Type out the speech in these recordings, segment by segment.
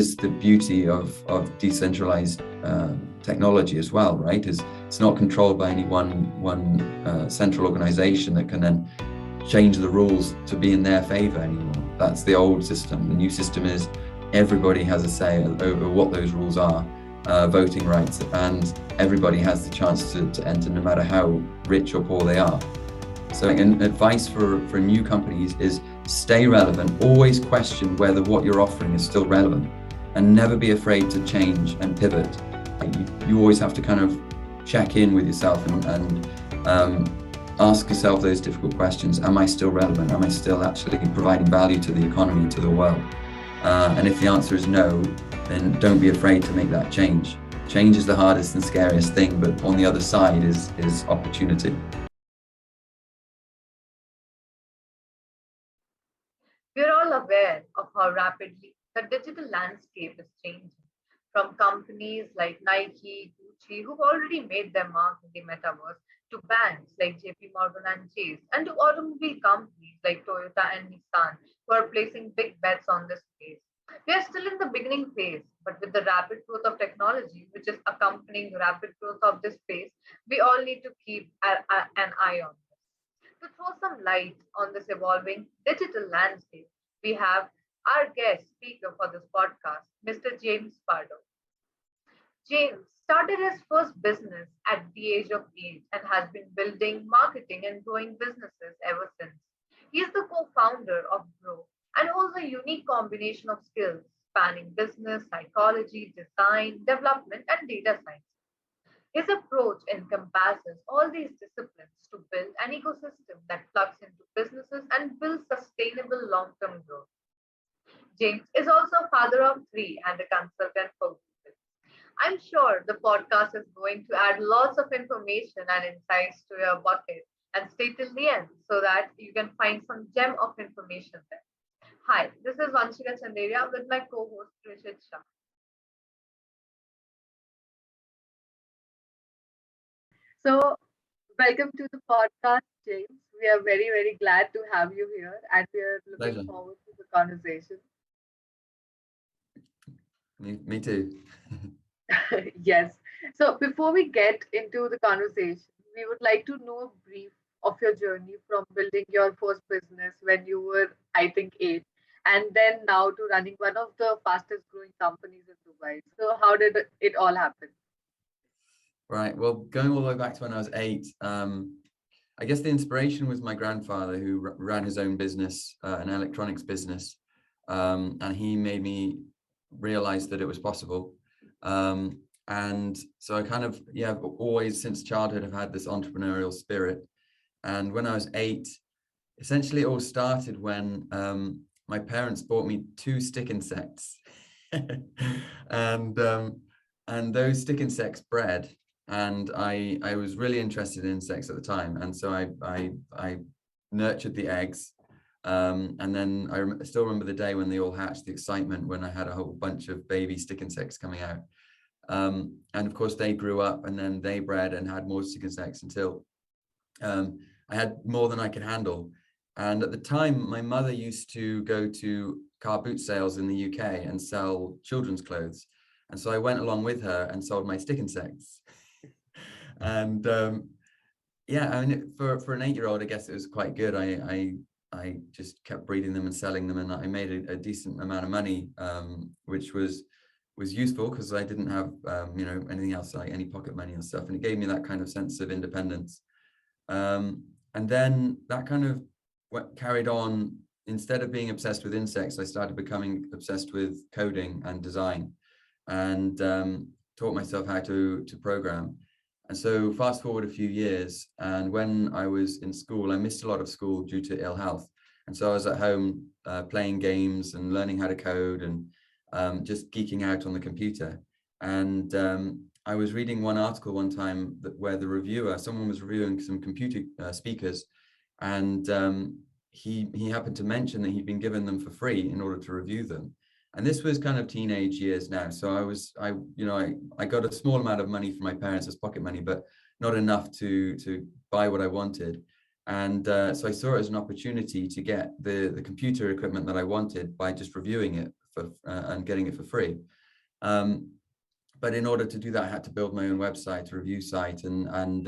is the beauty of decentralized technology as well, right? Is it's not controlled by any one central organization that can then change the rules to be in their favor anymore. That's the old system. The new system is everybody has a say over what those rules are, voting rights, and everybody has the chance to enter no matter how rich or poor they are. So an advice for new companies is stay relevant, always question whether what you're offering is still relevant, and never be afraid to change and pivot. You always have to kind of check in with yourself and ask yourself those difficult questions. Am I still relevant? Am I still actually providing value to the economy, to the world? And if the answer is no, then don't be afraid to make that change. Change is the hardest and scariest thing, but on the other side is opportunity. We're all aware of how rapidly the digital landscape is changing, from companies like Nike, Gucci, who've already made their mark in the metaverse, to banks like JPMorgan and Chase, and to automobile companies like Toyota and Nissan, who are placing big bets on this space. We are still in the beginning phase, but with the rapid growth of technology, which is accompanying the rapid growth of this space, we all need to keep an eye on this. To throw some light on this evolving digital landscape, we have our guest speaker for this podcast, Mr. James Pardoe. James started his first business at the age of 8 and has been building, marketing, and growing businesses ever since. He is the co founder of Grow and holds a unique combination of skills spanning business, psychology, design, development, and data science. His approach encompasses all these disciplines to build an ecosystem that plugs into businesses and builds sustainable long term growth. James is also a father of three and a consultant for Google. I'm sure the podcast is going to add lots of information and insights to your bucket, and stay till the end so that you can find some gem of information there. Hi, this is Vanshika Chanderia with my co-host Rishit Shah. So, welcome to the podcast, James. We are very, very glad to have you here and we are looking Pleasure. forward to the conversation. Me too. Yes. So, before we get into the conversation, we would like to know a brief of your journey from building your first business when you were, I think, 8, and then now to running one of the fastest growing companies in Dubai. So, how did it all happen? Right. Well, going all the way back to when I was 8, I guess the inspiration was my grandfather, who ran his own business, an electronics business, and he made me realize that it was possible. And so I kind of, yeah, always since childhood have had this entrepreneurial spirit. And when I was 8, essentially it all started when my parents bought me 2 stick insects, and those stick insects bred. And I was really interested in insects at the time, and so I nurtured the eggs, and then I still remember the day when they all hatched, the excitement when I had a whole bunch of baby stick insects coming out, and of course they grew up, and then they bred and had more stick insects until I had more than I could handle. And at the time, my mother used to go to car boot sales in the UK and sell children's clothes, and so I went along with her and sold my stick insects. And yeah, I mean, for an 8-year-old, I guess it was quite good. I just kept breeding them and selling them, and I made a decent amount of money, which was useful because I didn't have anything else, like any pocket money and stuff, and it gave me that kind of sense of independence. And then that kind of carried on. Instead of being obsessed with insects, I started becoming obsessed with coding and design, and taught myself how to program. And so fast forward a few years, and when I was in school, I missed a lot of school due to ill health. And so I was at home playing games and learning how to code, and just geeking out on the computer. And I was reading one article one time where someone was reviewing some computer speakers, and he happened to mention that he'd been given them for free in order to review them. And this was kind of teenage years now. So I got a small amount of money from my parents as pocket money, but not enough to buy what I wanted. And so I saw it as an opportunity to get the computer equipment that I wanted by just reviewing it and getting it for free. But in order to do that, I had to build my own website, a review site, and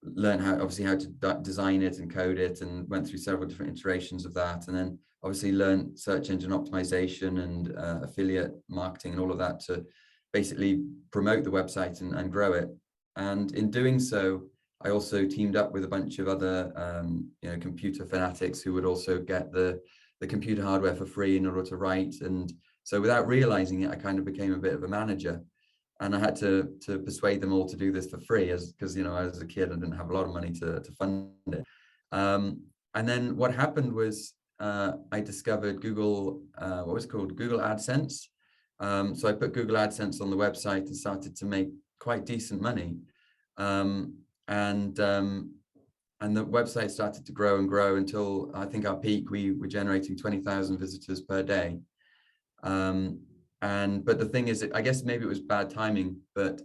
learn how to design it and code it, and went through several different iterations of that. And then obviously learned search engine optimization and affiliate marketing and all of that to basically promote the website and grow it. And in doing so, I also teamed up with a bunch of other computer fanatics who would also get the computer hardware for free in order to write. And so without realizing it, I kind of became a bit of a manager. And I had to persuade them all to do this for free, because I was a kid and didn't have a lot of money to fund it. And then what happened was I discovered Google, what was it called? Google AdSense. So I put Google AdSense on the website and started to make quite decent money. And the website started to grow and grow until I think our peak, we were generating 20,000 visitors per day. But the thing is, I guess maybe it was bad timing, but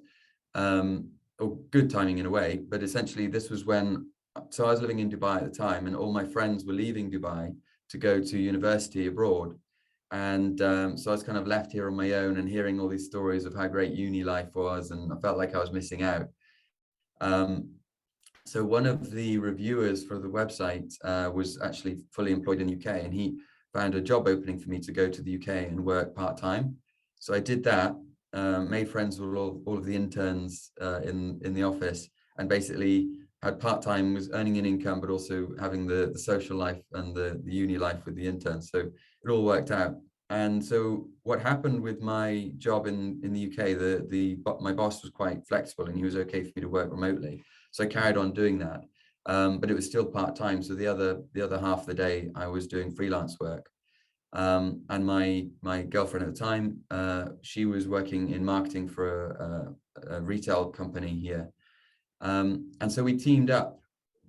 or good timing in a way. But essentially, this was when, so I was living in Dubai at the time, and all my friends were leaving Dubai to go to university abroad. And so I was kind of left here on my own and hearing all these stories of how great uni life was, and I felt like I was missing out. So one of the reviewers for the website was actually fully employed in the UK, and he found a job opening for me to go to the UK and work part-time. So I did that, made friends with all of the interns in the office, and basically had part-time, was earning an income, but also having the social life and the uni life with the interns. So it all worked out. And so what happened with my job in the UK, my boss was quite flexible, and he was okay for me to work remotely. So I carried on doing that, but it was still part-time. So the other half of the day I was doing freelance work. And my girlfriend at the time, she was working in marketing for a retail company here. And so we teamed up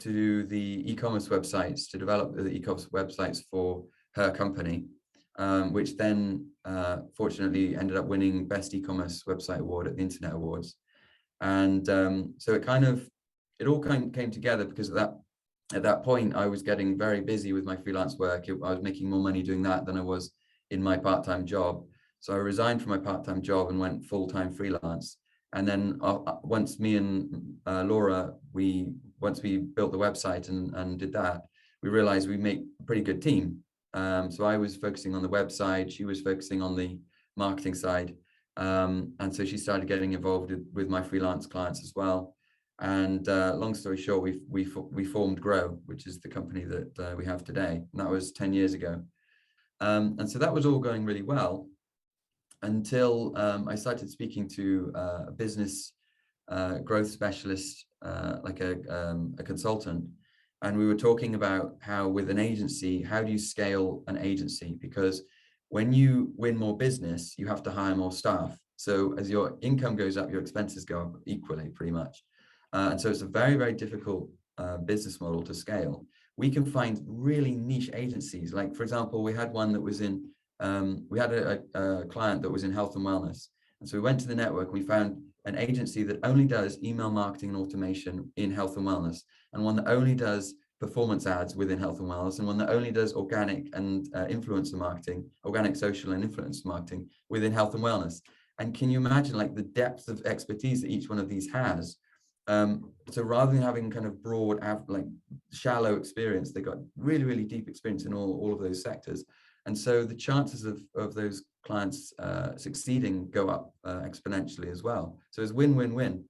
to do the e-commerce websites, to develop the e-commerce websites for her company, which then fortunately ended up winning Best E-commerce Website Award at the Internet Awards. And so it all came together, because at that point I was getting very busy with my freelance work. I was making more money doing that than I was in my part-time job. So I resigned from my part-time job and went full-time freelance. And then once me and Laura, once we built the website and did that, we realized we make a pretty good team. So I was focusing on the website, she was focusing on the marketing side. And so she started getting involved with my freelance clients as well. And long story short, we formed Grow, which is the company that we have today. And that was 10 years ago. And so that was all going really well until I started speaking to a business growth specialist, like a consultant. And we were talking about how with an agency, how do you scale an agency? Because when you win more business, you have to hire more staff. So as your income goes up, your expenses go up equally, pretty much. And so it's a very, very difficult business model to scale. We can find really niche agencies. Like, for example, we had one that was in, we had a client that was in health and wellness. And so we went to the network, we found an agency that only does email marketing and automation in health and wellness, and one that only does performance ads within health and wellness, and one that only does organic and influencer marketing, organic social and influencer marketing within health and wellness. And can you imagine like the depth of expertise that each one of these has? So rather than having kind of broad, like shallow experience, they got really, really deep experience in all of those sectors. And so the chances of those clients succeeding go up exponentially as well. So it's win-win-win.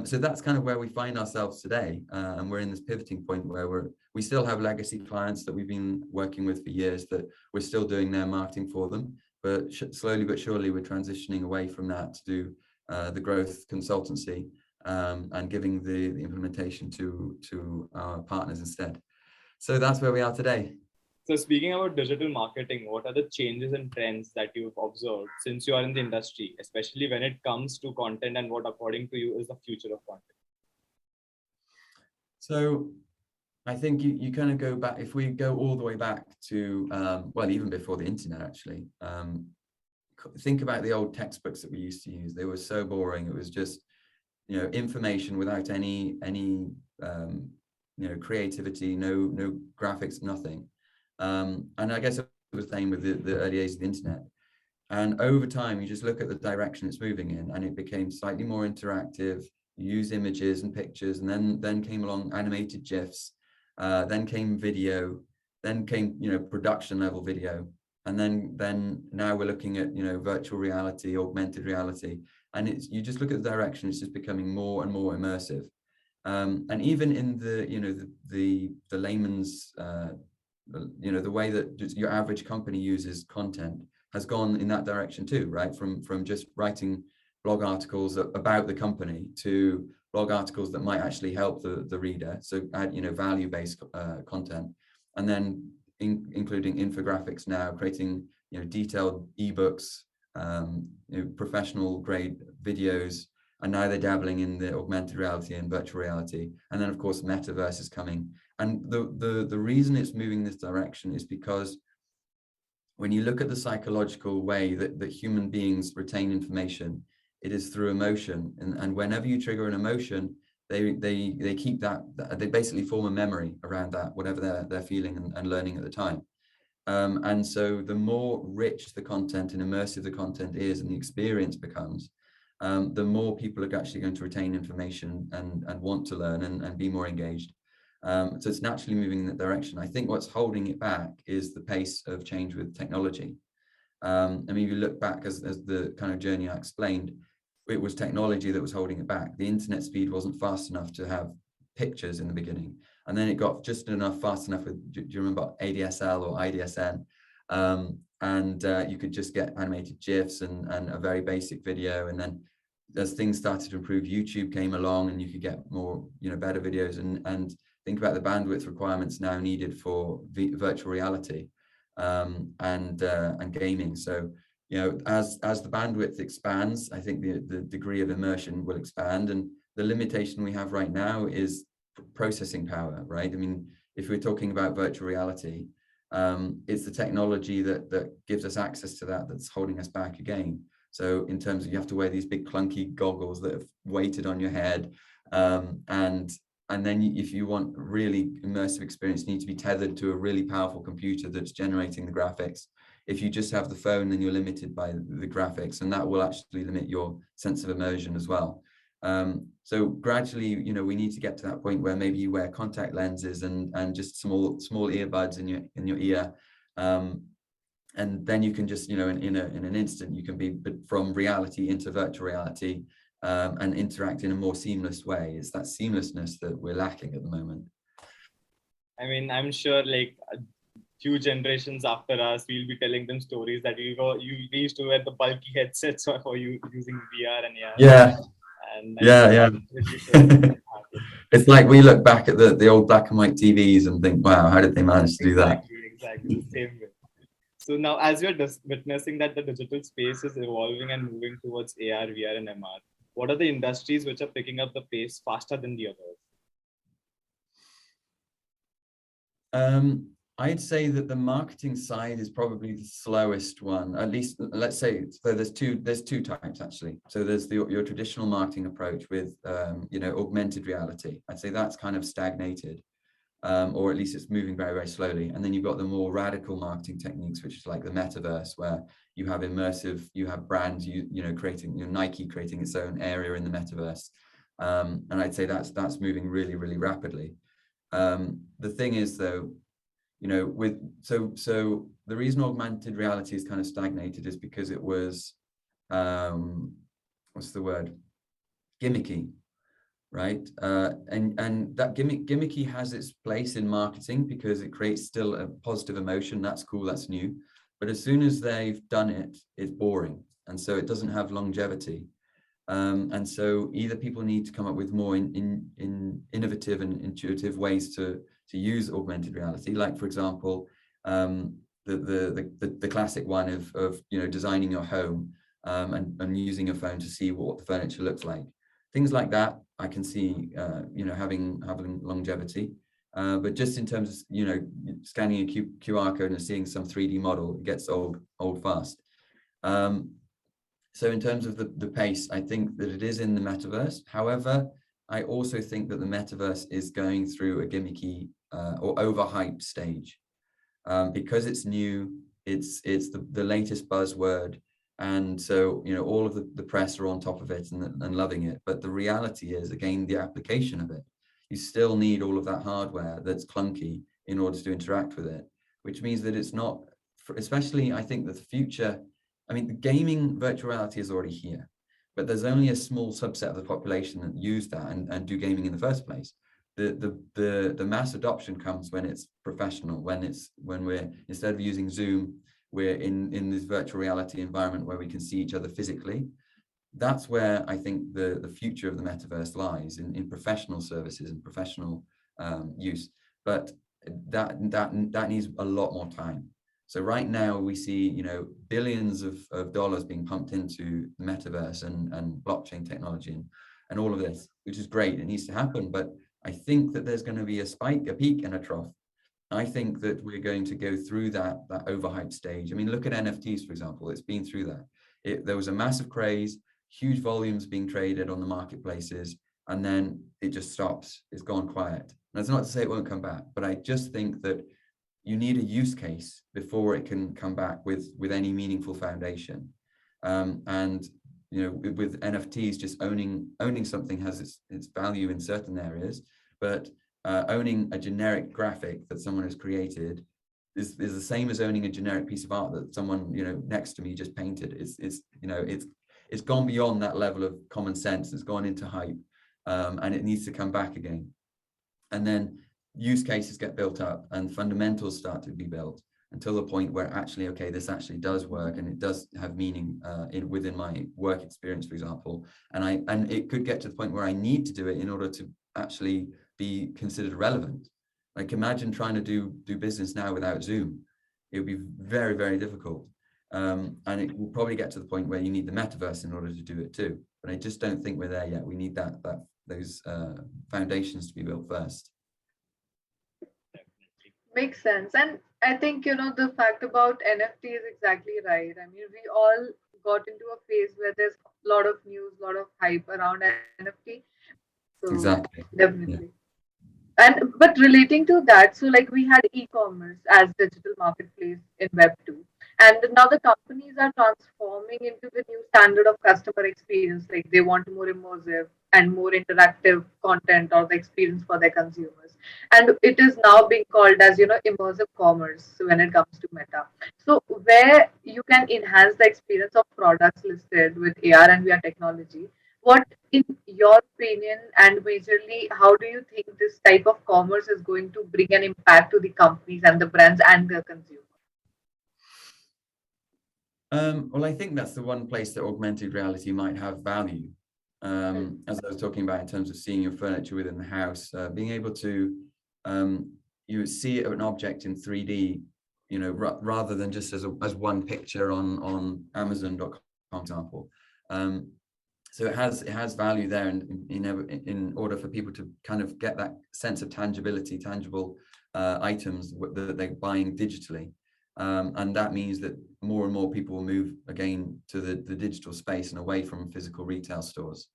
So that's kind of where we find ourselves today. And we're in this pivoting point where we still have legacy clients that we've been working with for years, that we're still doing their marketing for them. But slowly but surely, we're transitioning away from that to do the growth consultancy and giving the implementation to our partners instead. So that's where we are today. So speaking about digital marketing, what are the changes and trends that you've observed since you are in the industry, especially when it comes to content, and what according to you is the future of content? So I think you kind of go back, if we go all the way back to, well, even before the internet, actually, think about the old textbooks that we used to use. They were so boring. It was just, information without any creativity, no graphics, nothing. And I guess it was the same with the early days of the internet. And over time, you just look at the direction it's moving in, and it became slightly more interactive. You use images and pictures, and then came along animated GIFs, then came video, then came, you know, production level video. And then now we're looking at, you know, virtual reality, augmented reality, and you just look at the direction, it's just becoming more and more immersive. And even in the, you know, the layman's, you know, the way that your average company uses content has gone in that direction too, right? From just writing blog articles about the company to blog articles that might actually help the reader. So add, you know, value-based content, and then including infographics now, creating, you know, detailed ebooks, you know, professional grade videos, and now they're dabbling in the augmented reality and virtual reality. And then of course, Metaverse is coming. And the reason it's moving this direction is because when you look at the psychological way that human beings retain information, it is through emotion. And whenever you trigger an emotion, they keep that, they basically form a memory around that, whatever they're feeling and learning at the time. And so the more rich the content and immersive the content is and the experience becomes, the more people are actually going to retain information and want to learn and be more engaged. So it's naturally moving in that direction. I think what's holding it back is the pace of change with technology. I mean, if you look back as the kind of journey I explained, it was technology that was holding it back. The internet speed wasn't fast enough to have pictures in the beginning. And then it got just fast enough with, do you remember ADSL or IDSN? You could just get animated GIFs and a very basic video. And then as things started to improve, YouTube came along and you could get more, you know, better videos, and think about the bandwidth requirements now needed for virtual reality and gaming. So, you know, as the bandwidth expands, I think the degree of immersion will expand, and the limitation we have right now is processing power, right? I mean, if we're talking about virtual reality, it's the technology that gives us access to that's holding us back again. So in terms of, you have to wear these big clunky goggles that have weighted on your head, and then if you want really immersive experience, you need to be tethered to a really powerful computer that's generating the graphics. If you just have the phone, then you're limited by the graphics, and that will actually limit your sense of immersion as well. So gradually, you know, we need to get to that point where maybe you wear contact lenses and just small earbuds in your ear, and then you can just, you know, in an instant, you can be from reality into virtual reality, and interact in a more seamless way. It's that seamlessness that we're lacking at the moment. I mean, I'm sure like few generations after us, we'll be telling them stories that we used to wear the bulky headsets for you using VR and AR. Yeah. And yeah. It's like we look back at the old black and white TVs and think, wow, how did they manage to do that? Exactly, the same way. So now, as you're witnessing that the digital space is evolving and moving towards AR, VR, and MR, what are the industries which are picking up the pace faster than the others? I'd say that the marketing side is probably the slowest one. At least, let's say, so there's two types actually. So there's your traditional marketing approach with you know, augmented reality. I'd say that's kind of stagnated, or at least it's moving very, very slowly. And then you've got the more radical marketing techniques, which is like the Metaverse, where you have immersive, you have brands, you know, creating, you know, Nike creating its own area in the Metaverse. And I'd say that's moving really, really rapidly. The thing is though, you know, so the reason augmented reality is kind of stagnated is because it was, what's the word? Gimmicky, right? And that gimmicky has its place in marketing because it creates still a positive emotion. That's cool, that's new. But as soon as they've done it, it's boring. And so it doesn't have longevity. And so either people need to come up with more innovative and intuitive ways to use augmented reality, like for example, the classic one of you know, designing your home and using your phone to see what the furniture looks like. Things like that I can see you know, having longevity. But just in terms of, you know, scanning a QR code and seeing some 3D model, it gets old fast. So in terms of the pace, I think that it is in the Metaverse. However, I also think that the Metaverse is going through a gimmicky or overhyped stage. Because it's new, it's the latest buzzword. And so, all of the press are on top of it and loving it. But the reality is, again, the application of it. You still need all of that hardware that's clunky in order to interact with it, which means that it's not, especially I think that the future, the gaming virtual reality is already here, but there's only a small subset of the population that use that and do gaming in the first place. The mass adoption comes when it's professional, when we're, instead of using Zoom, we're in this virtual reality environment where we can see each other physically. That's where I think the future of the metaverse lies, in professional services and professional use. But that needs a lot more time. So right now we see, billions of dollars being pumped into the metaverse and blockchain technology and all of this, which is great. It needs to happen, but I think that there's going to be a spike, a peak, and a trough. I think that we're going to go through that overhyped stage. Look at NFTs, for example. It's been through that. There was a massive craze, huge volumes being traded on the marketplaces, and then it just stops. It's gone quiet. And that's not to say it won't come back, but I just think that you need a use case before it can come back with any meaningful foundation. And with NFTs, just owning something has its value in certain areas, but owning a generic graphic that someone has created is the same as owning a generic piece of art that someone next to me just painted. It's gone beyond that level of common sense. It's gone into hype, and it needs to come back again. And then use cases get built up and fundamentals start to be built until the point where actually, okay, this actually does work and it does have meaning within my work experience, for example. And it could get to the point where I need to do it in order to actually be considered relevant. Like, imagine trying to do business now without Zoom. It would be very, very difficult. And it will probably get to the point where you need the metaverse in order to do it too. But I just don't think we're there yet. We need those foundations to be built first. Makes sense. And I think, the fact about NFT is exactly right. We all got into a phase where there's a lot of news, a lot of hype around NFT. So Exactly. definitely. And but relating to that, so like we had e-commerce as digital marketplace in Web 2. And now the companies are transforming into the new standard of customer experience. Like they want more immersive and more interactive content or the experience for their consumers. And it is now being called as, immersive commerce when it comes to Meta. So where you can enhance the experience of products listed with AR and VR technology, what, in your opinion, and majorly, how do you think this type of commerce is going to bring an impact to the companies and the brands and the consumer? Well, I think that's the one place that augmented reality might have value. As I was talking about in terms of seeing your furniture within the house, being able to you see an object in 3D, rather than just as one picture on Amazon.com, for example. So it has value there, and in order for people to kind of get that sense of tangibility, tangible items that they're buying digitally. And that means that more and more people will move again to the digital space and away from physical retail stores.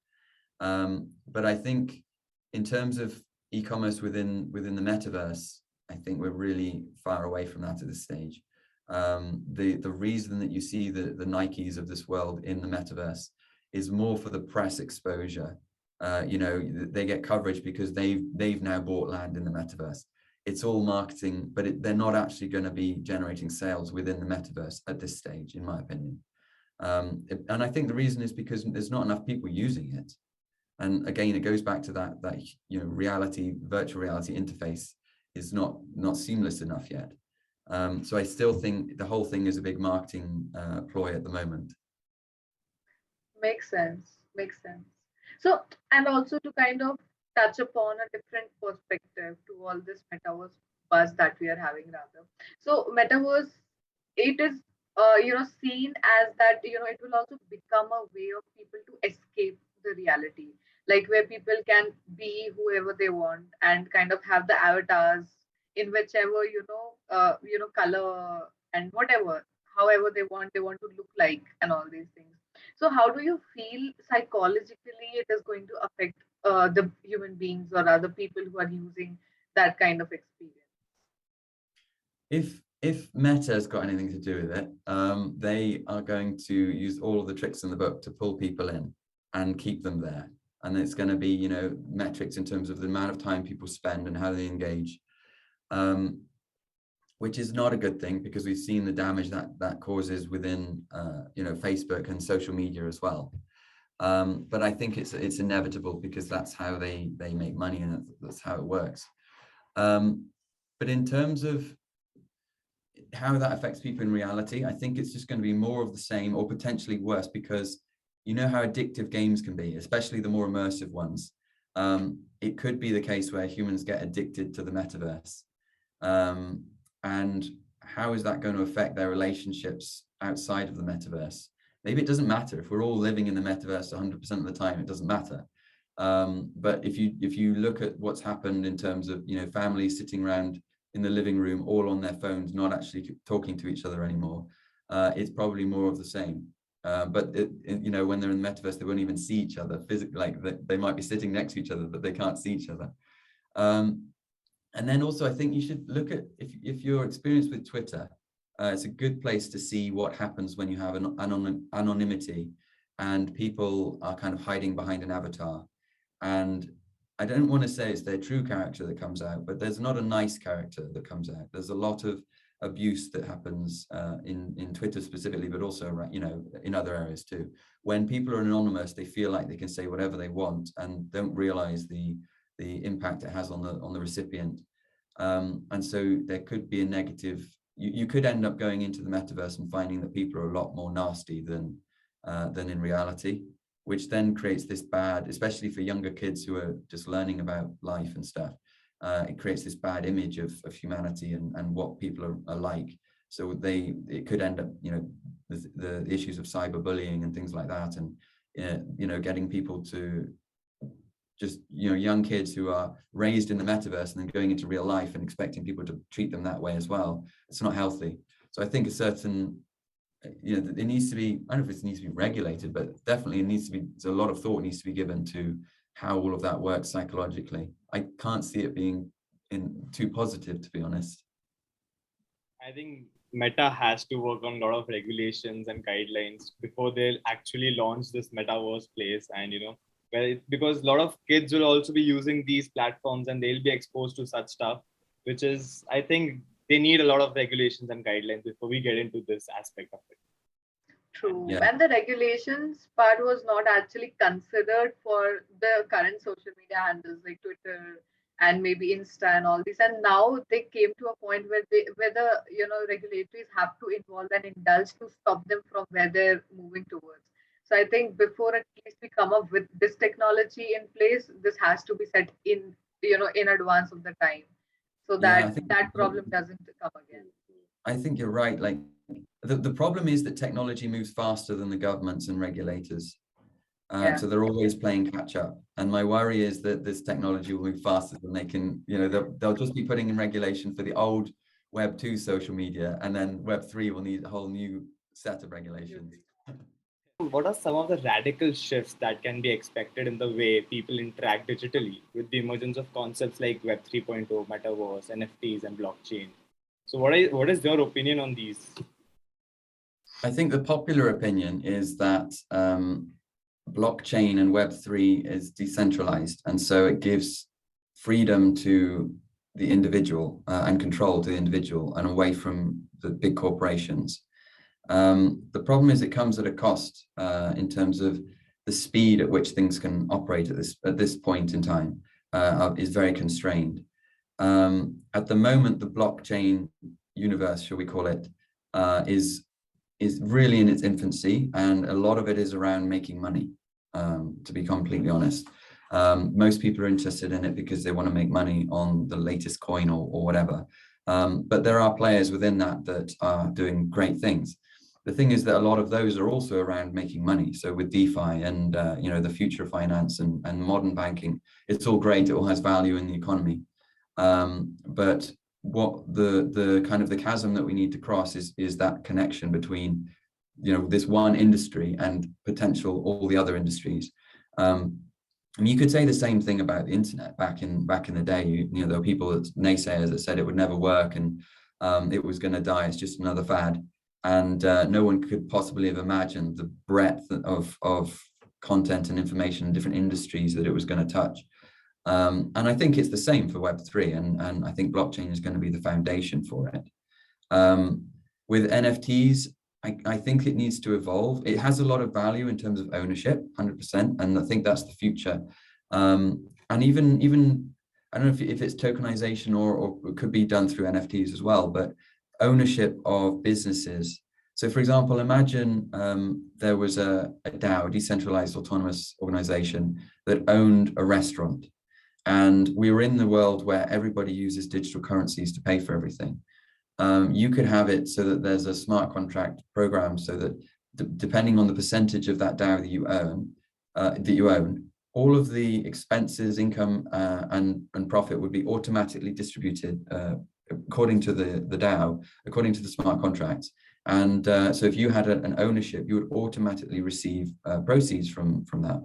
But I think in terms of e-commerce within the metaverse, I think we're really far away from that at this stage. The reason that you see the Nikes of this world in the metaverse is more for the press exposure. They get coverage because they've now bought land in the metaverse. It's all marketing, but they're not actually going to be generating sales within the metaverse at this stage, in my opinion. And I think the reason is because there's not enough people using it. And again, it goes back to that virtual reality interface is not seamless enough yet. So I still think the whole thing is a big marketing ploy at the moment. Makes sense. Makes sense. So, and also to kind of touch upon a different perspective to all this metaverse buzz that we are having, rather. So, metaverse, it is, seen as that, it will also become a way of people to escape the reality, like where people can be whoever they want and kind of have the avatars in whichever, color and whatever, however they want to look like and all these things. So, how do you feel psychologically it is going to affect the human beings or other people who are using that kind of experience? if Meta's got anything to do with it, they are going to use all of the tricks in the book to pull people in and keep them there. And it's going to be, you know, metrics in terms of the amount of time people spend and how they engage, which is not a good thing, because we've seen the damage that causes within, you know, Facebook and social media as well. But I think it's inevitable, because that's how they make money, and that's how it works. But in terms of how that affects people in reality, I think it's just going to be more of the same, or potentially worse, because you know how addictive games can be, especially the more immersive ones. It could be the case where humans get addicted to the metaverse. And how is that going to affect their relationships outside of the metaverse? Maybe it doesn't matter. If we're all living in the metaverse 100% of the time, it doesn't matter. But if you look at what's happened in terms of, you know, families sitting around in the living room, all on their phones, not actually talking to each other anymore, it's probably more of the same. But you know, when they're in the metaverse, they won't even see each other physically. Like they might be sitting next to each other, but they can't see each other. And then also, I think you should look at, if you're experienced with Twitter, it's a good place to see what happens when you have an anonymity and people are kind of hiding behind an avatar. And I don't want to say it's their true character that comes out, but there's not a nice character that comes out. There's a lot of abuse that happens in Twitter specifically, but also, you know, in other areas too. When people are anonymous, they feel like they can say whatever they want and don't realize the impact it has on the recipient. And so there could be a negative, you could end up going into the metaverse and finding that people are a lot more nasty than in reality, which then creates this bad, especially for younger kids who are just learning about life and stuff. It creates this bad image of humanity and what people are like. So it could end up, you know, the issues of cyberbullying and things like that, and you know, getting people to just, you know, young kids who are raised in the metaverse and then going into real life and expecting people to treat them that way as well. It's not healthy. So I think a certain, you know, it needs to be, I don't know if it needs to be regulated, but definitely it needs to be, there's a lot of thought needs to be given to how all of that works psychologically. I can't see it being too positive, to be honest. I think Meta has to work on a lot of regulations and guidelines before they'll actually launch this metaverse place. And, you know, because a lot of kids will also be using these platforms and they'll be exposed to such stuff, which is, I think they need a lot of regulations and guidelines before we get into this aspect of it. True. Yeah. And the regulations part was not actually considered for the current social media handles like Twitter and maybe Insta and all this. And now they came to a point where the you know, regulators have to involve and indulge to stop them from where they're moving towards. So I think before at least we come up with this technology in place, this has to be set in, you know, in advance of the time, so that that problem doesn't come again. I think you're right. Like the problem is that technology moves faster than the governments and regulators. So they're always playing catch up. And my worry is that this technology will move faster than they can, you know, they'll just be putting in regulation for the old Web 2 social media, and then Web 3 will need a whole new set of regulations. What are some of the radical shifts that can be expected in the way people interact digitally with the emergence of concepts like Web 3.0, Metaverse, NFTs, and blockchain? So what is your opinion on these? I think the popular opinion is that blockchain and Web3 is decentralized, and so it gives freedom to the individual and control to the individual and away from the big corporations. The problem is it comes at a cost in terms of the speed at which things can operate at this point in time is very constrained. At the moment, the blockchain universe, shall we call it, is really in its infancy, and a lot of it is around making money, to be completely honest. Most people are interested in it because they want to make money on the latest coin or whatever. But there are players within that are doing great things. The thing is that a lot of those are also around making money. So with DeFi and you know, the future of finance and modern banking, it's all great. It all has value in the economy. But what the kind of the chasm that we need to cross is that connection between, you know, this one industry and potential all the other industries. I mean, you could say the same thing about the internet back in the day. You know, there were people, naysayers, that said it would never work, and it was going to die. It's just another fad. And no one could possibly have imagined the breadth of content and information in different industries that it was going to touch. And I think it's the same for Web3, and I think blockchain is going to be the foundation for it. With NFTs, I think it needs to evolve. It has a lot of value in terms of ownership, 100%, and I think that's the future. And even I don't know if it's tokenization or it could be done through NFTs as well, but ownership of businesses. So for example, imagine there was a DAO, decentralized autonomous organization, that owned a restaurant. And we were in the world where everybody uses digital currencies to pay for everything. You could have it so that there's a smart contract program so that depending on the percentage of that DAO that you own, all of the expenses, income, and profit would be automatically distributed according to the DAO, according to the smart contracts. And so if you had an ownership, you would automatically receive proceeds from that.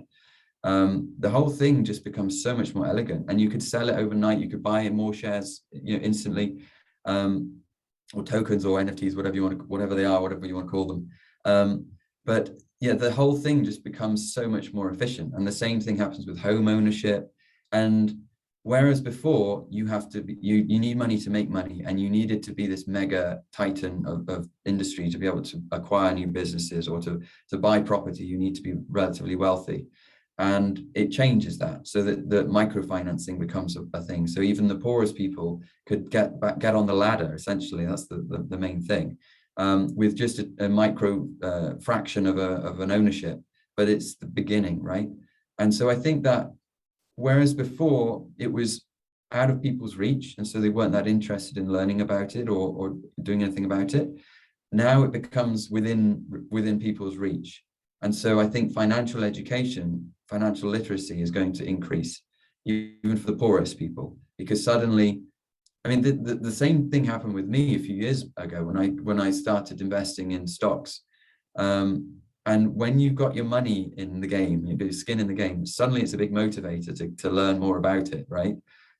The whole thing just becomes so much more elegant, and you could sell it overnight. You could buy more shares, instantly, or tokens or NFTs, whatever you want to call them. But yeah, the whole thing just becomes so much more efficient. And the same thing happens with home ownership. And whereas before you need money to make money, and you needed to be this mega titan of industry to be able to acquire new businesses or to buy property, you need to be relatively wealthy. And it changes that, so that the microfinancing becomes a thing. So even the poorest people could get on the ladder. Essentially, that's the main thing, with just a micro fraction of an ownership. But it's the beginning, right? And so I think that whereas before it was out of people's reach, and so they weren't that interested in learning about it or doing anything about it, now it becomes within people's reach. And so I think financial education, financial literacy is going to increase, even for the poorest people, because suddenly, I mean, the same thing happened with me a few years ago when I started investing in stocks. And when you've got your money in the game, you've got your skin in the game, suddenly it's a big motivator to learn more about it, right?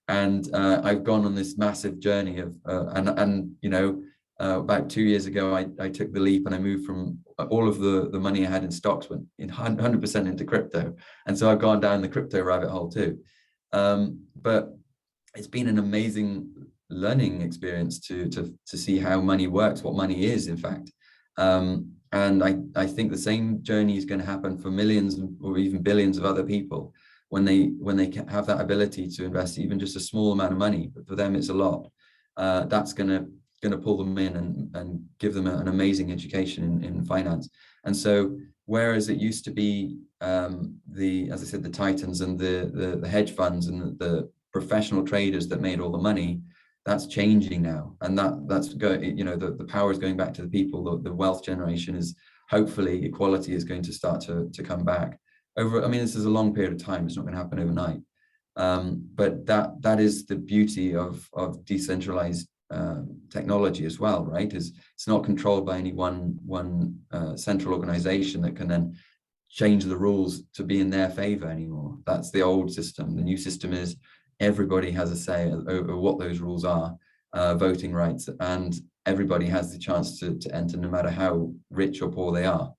And I've gone on this massive journey of, about 2 years ago, I took the leap and I moved from all of the money I had in stocks went in 100% into crypto. And so I've gone down the crypto rabbit hole too. But it's been an amazing learning experience to see how money works, what money is, in fact. And I think the same journey is going to happen for millions or even billions of other people when they have that ability to invest even just a small amount of money. But for them, it's a lot. That's going to pull them in and give them an amazing education in finance. And so whereas it used to be as I said, the titans and the hedge funds and the professional traders that made all the money, that's changing now. And that's going, the power is going back to the people. The wealth generation is, hopefully equality is going to start to come back over. I mean, this is a long period of time. It's not going to happen overnight. But that is the beauty of decentralized technology as well, right? It's not controlled by any one central organization that can then change the rules to be in their favor anymore. That's the old system. The new system is everybody has a say over what those rules are, voting rights, and everybody has the chance to enter, no matter how rich or poor they are.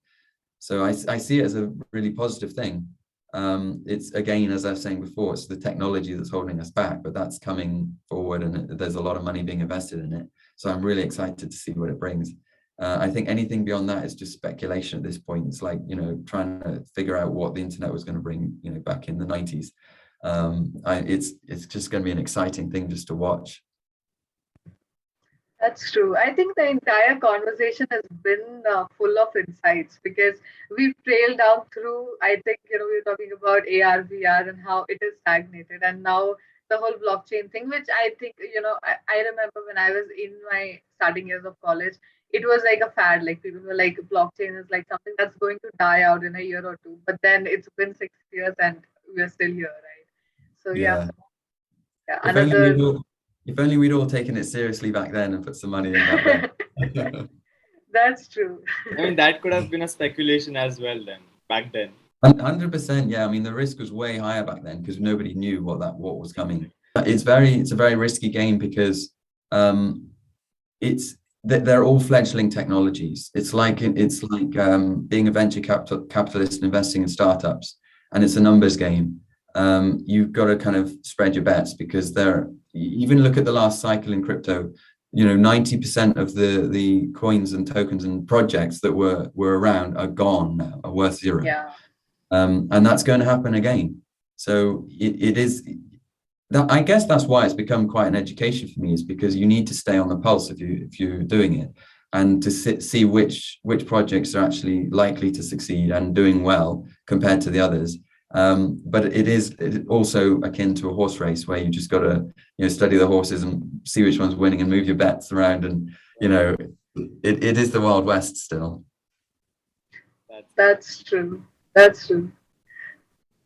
So I see it as a really positive thing. It's, again, as I was saying before, it's the technology that's holding us back, but that's coming forward, and there's a lot of money being invested in it. So I'm really excited to see what it brings. I think anything beyond that is just speculation at this point. It's like, trying to figure out what the internet was going to bring, back in the 90s. It's just going to be an exciting thing just to watch. That's true. I think the entire conversation has been full of insights, because we've trailed down through, I think, we were talking about AR, VR and how it is stagnated. And now the whole blockchain thing, which I think, I remember when I was in my starting years of college, it was like a fad. Like people were like, blockchain is like something that's going to die out in a year or two. But then it's been 6 years and we're still here, right? So yeah. If only we'd all taken it seriously back then and put some money in that way. That's true. I mean, that could have been a speculation as well back then. 100%, yeah. I mean, the risk was way higher back then because nobody knew what was coming. It's a very risky game because it's that they're all fledgling technologies. It's like being a venture capitalist and investing in startups, and it's a numbers game. You've got to kind of spread your bets, because even look at the last cycle in crypto. 90% of the coins and tokens and projects that were around are gone now, are worth zero. Yeah. And that's going to happen again. So it is that, I guess that's why it's become quite an education for me, is because you need to stay on the pulse if you're doing it, and to see which projects are actually likely to succeed and doing well compared to the others. But it is also akin to a horse race, where you just got to study the horses and see which one's winning and move your bets around, and it is the Wild West still. That's true. That's true.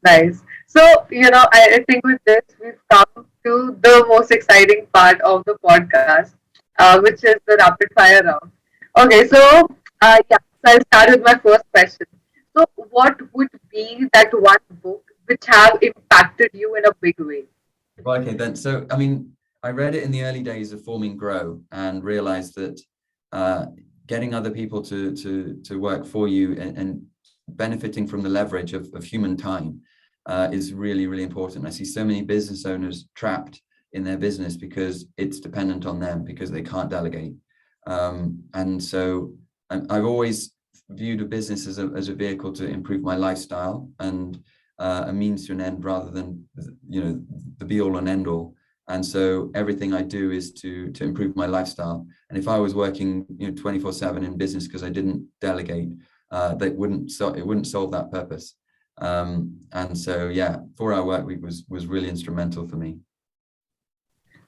Nice. So, I think with this, we've come to the most exciting part of the podcast, which is the rapid fire round. Okay, so, so I'll start with my first question. So, what would be that one book which have impacted you in a big way? Well, okay, then. So, I mean, I read it in the early days of forming Grow, and realized that getting other people to work for you and benefiting from the leverage of human time is really, really important. I see so many business owners trapped in their business because it's dependent on them, because they can't delegate. And so I've always viewed a business as a vehicle to improve my lifestyle, and a means to an end, rather than the be all and end all. And so everything I do is to improve my lifestyle. And if I was working 24/7 in business because I didn't delegate, it wouldn't solve that purpose. And so 4-hour work week was really instrumental for me.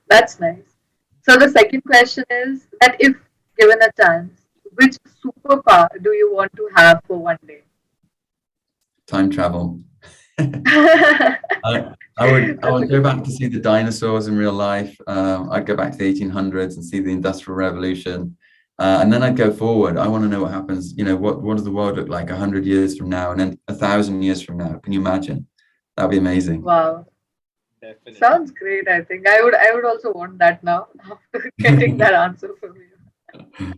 That's nice. So the second question is that if given a chance, which superpower do you want to have for one day? Time travel. I would go back to see the dinosaurs in real life. I'd go back to the 1800s and see the Industrial Revolution. And then I'd go forward. I want to know what happens. What does the world look like 100 years from now, and then 1,000 years from now? Can you imagine? That'd be amazing. Wow. Definitely. Sounds great. I think I would also want that now, after getting that answer from you.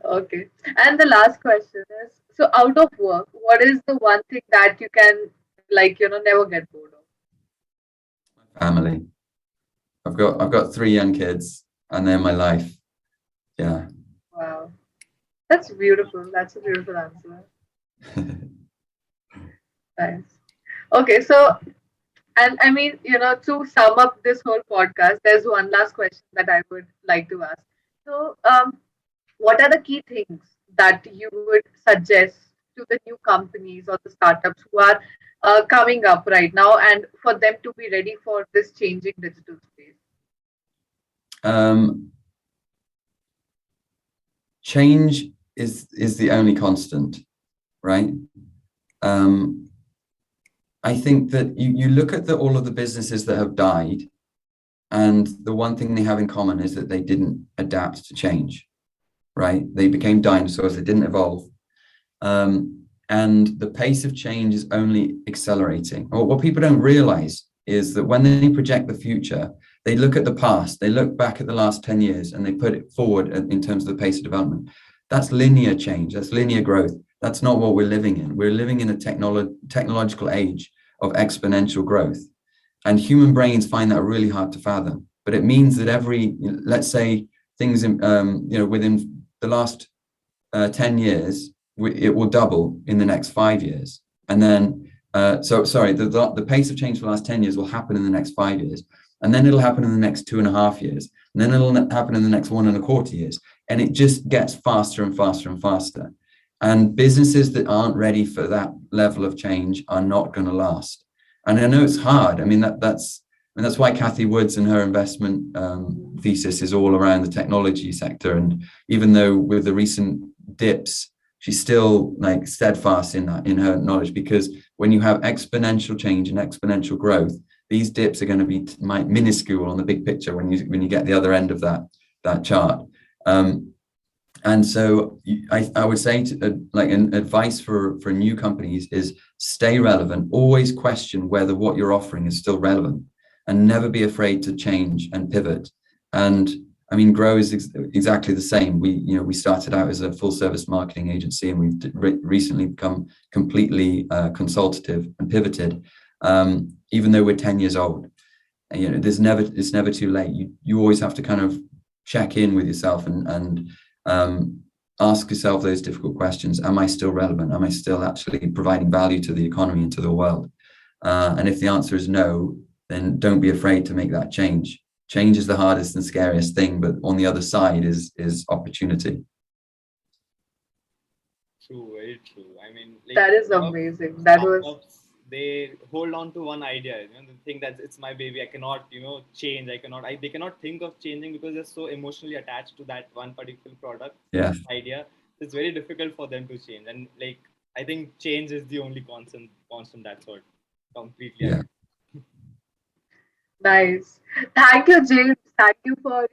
Okay. And the last question is, so out of work, what is the one thing that you can never get bored of? Family. I've got 3 young kids, and they're my life. Yeah. Wow. That's beautiful. That's a beautiful answer. Nice. Okay, so, and I mean, to sum up this whole podcast, there's one last question that I would like to ask. So, what are the key things that you would suggest to the new companies or the startups who are coming up right now, and for them to be ready for this changing digital space? Change is the only constant, right? I think that you look at all of the businesses that have died, and the one thing they have in common is that they didn't adapt to change, right? They became dinosaurs, they didn't evolve. And the pace of change is only accelerating. What people don't realize is that when they project the future, they look at the past, they look back at the last 10 years, and they put it forward in terms of the pace of development. That's linear change, that's linear growth. That's not what we're living in. We're living in a technological age of exponential growth. And human brains find that really hard to fathom. But it means that let's say things within the last 10 years, it will double in the next 5 years. And then, the pace of change for the last 10 years will happen in the next 5 years. And then it'll happen in the next 2.5 years. And then it'll happen in the next 1.25 years. And it just gets faster and faster and faster. And businesses that aren't ready for that level of change are not going to last. And I know it's hard. I mean, that's why Kathy Woods and her investment thesis is all around the technology sector. And even though with the recent dips, she's still like steadfast in her knowledge, because when you have exponential change and exponential growth, these dips are going to be minuscule on the big picture when you get the other end of that chart. And so I would say an advice for new companies is stay relevant, always question whether what you're offering is still relevant, and never be afraid to change and pivot. And I mean, Grow is exactly the same. We started out as a full service marketing agency, and we've recently become completely consultative and pivoted, even though we're 10 years old. And, it's never too late. You always have to kind of check in with yourself and ask yourself those difficult questions. Am I still relevant? Am I still actually providing value to the economy and to the world? And if the answer is no, then don't be afraid to make that change. Change is the hardest and scariest thing, but on the other side is opportunity. True, very true. I mean, That is amazing. That was. They hold on to one idea, they think that it's my baby. I cannot, change. They cannot think of changing because they're so emotionally attached to that one particular product, idea. It's very difficult for them to change. And I think change is the only constant. That's what completely. Yeah. Nice. Thank you, James. Thank you for,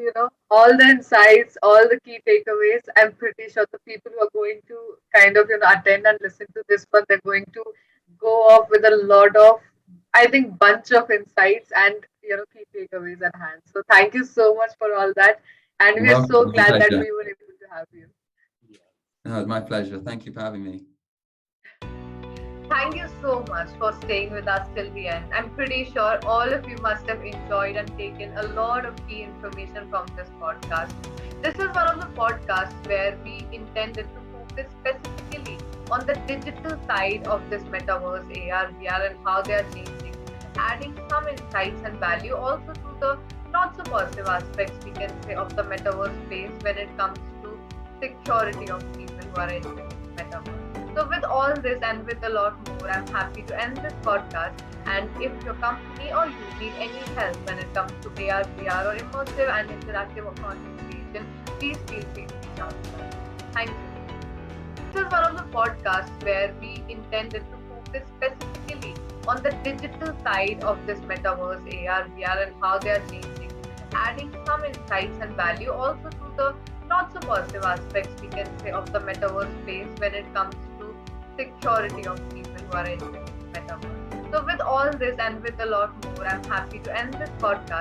all the insights, all the key takeaways. I'm pretty sure the people who are going to kind of, attend and listen to this one, they're going to go off with a lot of, I think, bunch of insights and, key takeaways at hand. So thank you so much for all that. And we're so glad that we were able to have you. No, it's my pleasure. Thank you for having me. Thank you so much for staying with us till the end. I'm pretty sure all of you must have enjoyed and taken a lot of key information from this podcast. This is one of the podcasts where we intended to focus specifically on the digital side of this metaverse, AR, VR, and how they are changing, adding some insights and value also to the not so positive aspects, we can say, of the metaverse space when it comes to security of people who are entering the metaverse. So with all this and with a lot more, I'm happy to end this podcast. And if your company or you need any help when it comes to AR, VR, or immersive and interactive content creation, please feel free to reach out to us. Thank you. This is one of the podcasts where we intended to focus specifically on the digital side of this metaverse, AR, VR, and how they are changing, adding some insights and value also to the not so positive aspects, we can say, of the metaverse space when it comes to security of people who are entering the metaverse. So with all this and with a lot more, I'm happy to end this podcast.